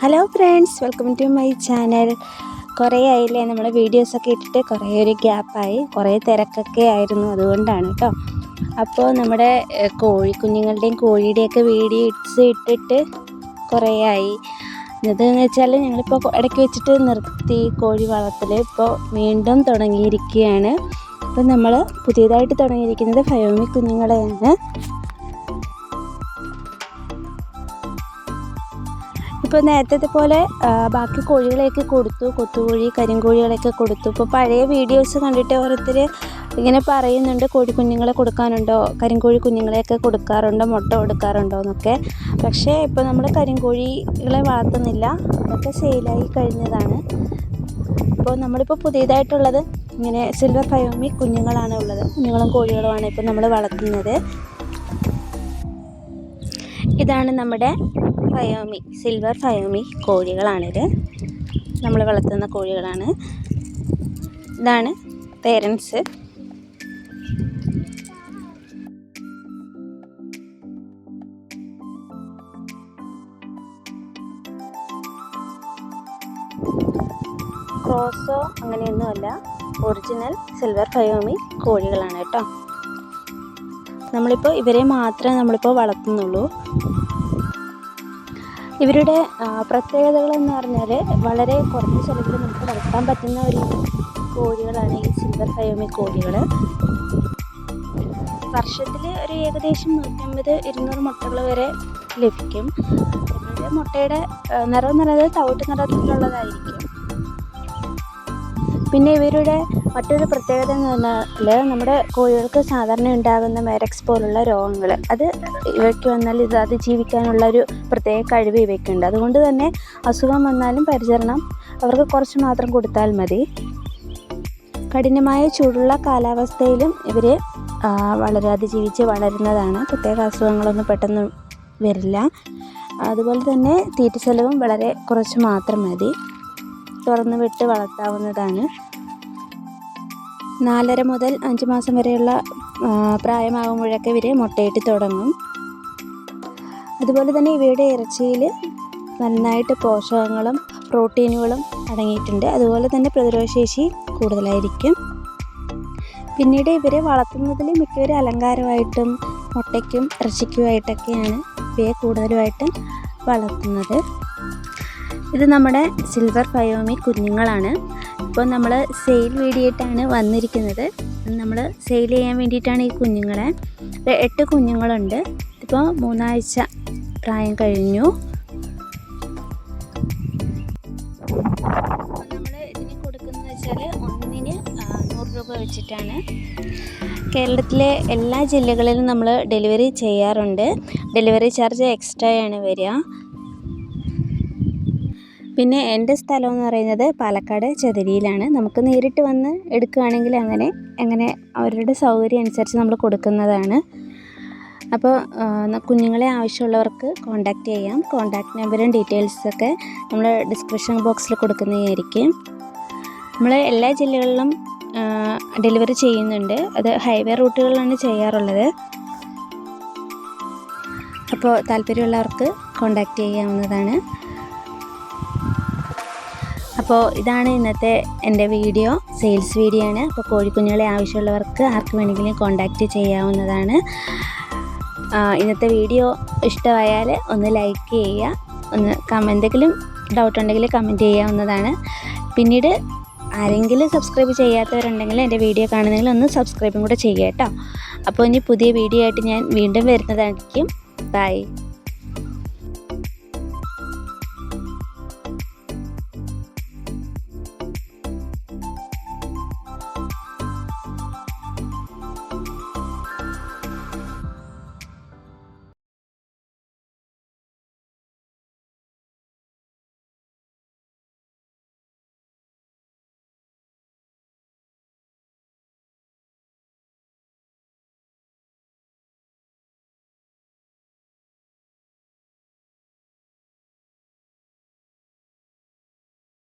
Hello friends, welcome to my channel. കുറേ ആയില്ലേ നമ്മൾ വീഡിയോസൊക്കെ ഇട്ടിട്ട്, കുറേ ഒരു ഗ്യാപ്പായി, കുറേ തിരക്കൊക്കെ ആയിരുന്നു, അതുകൊണ്ടാണ് കേട്ടോ. അപ്പോൾ നമ്മുടെ കോഴിക്കുഞ്ഞുങ്ങളുടെയും കോഴിയുടെയൊക്കെ വീഡിയോസ് ഇട്ടിട്ട് കുറേ ആയി. ഇതെന്ന് വെച്ചാൽ ഞങ്ങളിപ്പോൾ ഇടയ്ക്ക് വെച്ചിട്ട് നിർത്തി കോഴി വളർത്തൽ. ഇപ്പോൾ വീണ്ടും തുടങ്ങിയിരിക്കുകയാണ്. അപ്പോൾ നമ്മൾ പുതിയതായിട്ട് തുടങ്ങിയിരിക്കുന്നത് ഫയോമി കുഞ്ഞുങ്ങളെയാണ്. ഇപ്പോൾ നേരത്തെ പോലെ ബാക്കി കോഴികളെയൊക്കെ കൊടുത്തു, കൊത്തുകോഴി, കരിങ്കോഴികളെയൊക്കെ കൊടുത്തു. ഇപ്പോൾ പഴയ വീഡിയോസ് കണ്ടിട്ട് ഓരോരുത്തർ ഇങ്ങനെ പറയുന്നുണ്ട്, കോഴിക്കുഞ്ഞുങ്ങളെ കൊടുക്കാനുണ്ടോ, കരിങ്കോഴി കുഞ്ഞുങ്ങളെയൊക്കെ കൊടുക്കാറുണ്ടോ, മുട്ട കൊടുക്കാറുണ്ടോ എന്നൊക്കെ. പക്ഷേ ഇപ്പോൾ നമ്മൾ കരിങ്കോഴികളെ വളർത്തുന്നില്ല, അതൊക്കെ സെയിലായി കഴിഞ്ഞതാണ്. ഇപ്പോൾ നമ്മളിപ്പോൾ പുതിയതായിട്ടുള്ളത് ഇങ്ങനെ സിൽവർ ഫയോമി കുഞ്ഞുങ്ങളാണ് ഉള്ളത്. കുഞ്ഞുങ്ങളും കോഴികളുമാണ് ഇപ്പോൾ നമ്മൾ വളർത്തുന്നത്. ഇതാണ് നമ്മുടെ ഫയോമി, സിൽവർ ഫയോമി കോഴികളാണിത്. നമ്മൾ വളർത്തുന്ന കോഴികളാണ്. ഇതാണ് പേരൻസ്. ക്രോസോ അങ്ങനെയൊന്നുമല്ല, ഒറിജിനൽ സിൽവർ ഫയോമി കോഴികളാണ് കേട്ടോ. നമ്മളിപ്പോൾ ഇവരെ മാത്രമേ നമ്മളിപ്പോൾ വളർത്തുന്നുള്ളൂ. ഇവരുടെ പ്രത്യേകതകളെന്ന് പറഞ്ഞാൽ വളരെ കുറഞ്ഞ ചിലവിൽ നമുക്ക് വളർത്താൻ പറ്റുന്ന ഒരു കോഴികളാണ് ഈ സിൽവർ ഫയോമി കോഴികൾ. വർഷത്തിൽ ഒരു ഏകദേശം 150-200 മുട്ടകൾ വരെ ലഭിക്കും. ഇവരുടെ മുട്ടയുടെ നിറം എന്ന് പറയുന്നത് തവിട്ട് നിറത്തിലുള്ളതായിരിക്കും. പിന്നെ ഇവരുടെ മറ്റൊരു പ്രത്യേകത എന്ന് പറഞ്ഞാൽ, നമ്മുടെ കോഴികൾക്ക് സാധാരണ ഉണ്ടാകുന്ന മെരക്സ് പോലുള്ള രോഗങ്ങൾ അത് ഇവയ്ക്ക് വന്നാൽ ഇത് അതിജീവിക്കാനുള്ള ഒരു പ്രത്യേക കഴിവ് ഇവയ്ക്കുണ്ട്. അതുകൊണ്ട് തന്നെ അസുഖം വന്നാലും പരിചരണം അവർക്ക് കുറച്ച് മാത്രം കൊടുത്താൽ മതി. കഠിനമായ ചൂടുള്ള കാലാവസ്ഥയിലും ഇവർ വളരെ അതിജീവിച്ച് വളരുന്നതാണ്. പ്രത്യേക അസുഖങ്ങളൊന്നും പെട്ടെന്ന് വരില്ല. അതുപോലെ തന്നെ തീറ്റ ചെലവും വളരെ കുറച്ച് മാത്രം മതി. തുറന്നു വിട്ട് വളർത്താവുന്നതാണ്. 4.5 മുതൽ 5 മാസം വരെയുള്ള പ്രായമാകുമ്പോഴൊക്കെ ഇവർ മുട്ടയിട്ട് തുടങ്ങും. അതുപോലെ തന്നെ ഇവയുടെ ഇറച്ചിയിൽ നന്നായിട്ട് പോഷകങ്ങളും പ്രോട്ടീനുകളും അടങ്ങിയിട്ടുണ്ട്. അതുപോലെ തന്നെ പ്രതിരോധശേഷി കൂടുതലായിരിക്കും. പിന്നീട് ഇവരെ വളർത്തുന്നതിൽ മിക്കവരും അലങ്കാരമായിട്ടും മുട്ടയ്ക്കും ഇറച്ചിക്കുമായിട്ടൊക്കെയാണ് ഇവയെ കൂടുതലുമായിട്ടും വളർത്തുന്നത്. ഇത് നമ്മുടെ സിൽവർ ഫയോമി കുഞ്ഞുങ്ങളാണ്. ഇപ്പോൾ നമ്മൾ സെയിൽ വീഡിയോ ആയിട്ടാണ് വന്നിരിക്കുന്നത്. നമ്മൾ സെയിൽ ചെയ്യാൻ വേണ്ടിയിട്ടാണ് ഈ കുഞ്ഞുങ്ങളെ. 8 കുഞ്ഞുങ്ങളുണ്ട്. ഇപ്പോൾ 3 ആഴ്ച പ്രായം കഴിഞ്ഞു. നമ്മൾ ഇതിന് കൊടുക്കുന്നത് വെച്ചാൽ ഒന്നിന് 100 രൂപ വെച്ചിട്ടാണ്. കേരളത്തിലെ എല്ലാ ജില്ലകളിലും നമ്മൾ ഡെലിവറി ചെയ്യാറുണ്ട്. ഡെലിവറി ചാർജ് എക്സ്ട്രായാണ് വരിക. പിന്നെ എൻ്റെ സ്ഥലം എന്ന് പറയുന്നത് പാലക്കാട് ചെതരിയിലാണ്. നമുക്ക് നേരിട്ട് വന്ന് എടുക്കുകയാണെങ്കിൽ അങ്ങനെ അവരുടെ സൗകര്യം അനുസരിച്ച് നമ്മൾ കൊടുക്കുന്നതാണ്. അപ്പോൾ കുഞ്ഞുങ്ങളെ ആവശ്യമുള്ളവർക്ക് കോൺടാക്റ്റ് ചെയ്യാം. കോൺടാക്റ്റ് നമ്പറും ഡീറ്റെയിൽസൊക്കെ നമ്മൾ ഡിസ്ക്രിപ്ഷൻ ബോക്സിൽ കൊടുക്കുന്നതായിരിക്കും. നമ്മൾ എല്ലാ ജില്ലകളിലും ഡെലിവറി ചെയ്യുന്നുണ്ട്. അത് ഹൈവേ റൂട്ടുകളിലാണ് ചെയ്യാറുള്ളത്. അപ്പോൾ താല്പര്യമുള്ളവർക്ക് കോൺടാക്റ്റ് ചെയ്യാവുന്നതാണ്. അപ്പോൾ ഇതാണ് ഇന്നത്തെ എൻ്റെ വീഡിയോ, സെയിൽസ് വീഡിയോ ആണ്. അപ്പോൾ കോഴിക്കുഞ്ഞുങ്ങളെ ആവശ്യമുള്ളവർക്ക് ആർക്ക് വേണമെങ്കിലും കോൺടാക്റ്റ് ചെയ്യാവുന്നതാണ്. ഇന്നത്തെ വീഡിയോ ഇഷ്ടമായാൽ ഒന്ന് ലൈക്ക് ചെയ്യുക, എന്തെങ്കിലും ഡൗട്ട് ഉണ്ടെങ്കിൽ കമൻറ്റ് ചെയ്യാവുന്നതാണ്. പിന്നീട് ആരെങ്കിലും സബ്സ്ക്രൈബ് ചെയ്യാത്തവരുണ്ടെങ്കിൽ എൻ്റെ വീഡിയോ കാണുന്നെങ്കിൽ ഒന്ന് സബ്സ്ക്രൈബും കൂടെ ചെയ്യുക കേട്ടോ. അപ്പോൾ ഇനി പുതിയ വീഡിയോ ആയിട്ട് ഞാൻ വീണ്ടും വരുന്നതായിരിക്കും. ബൈ.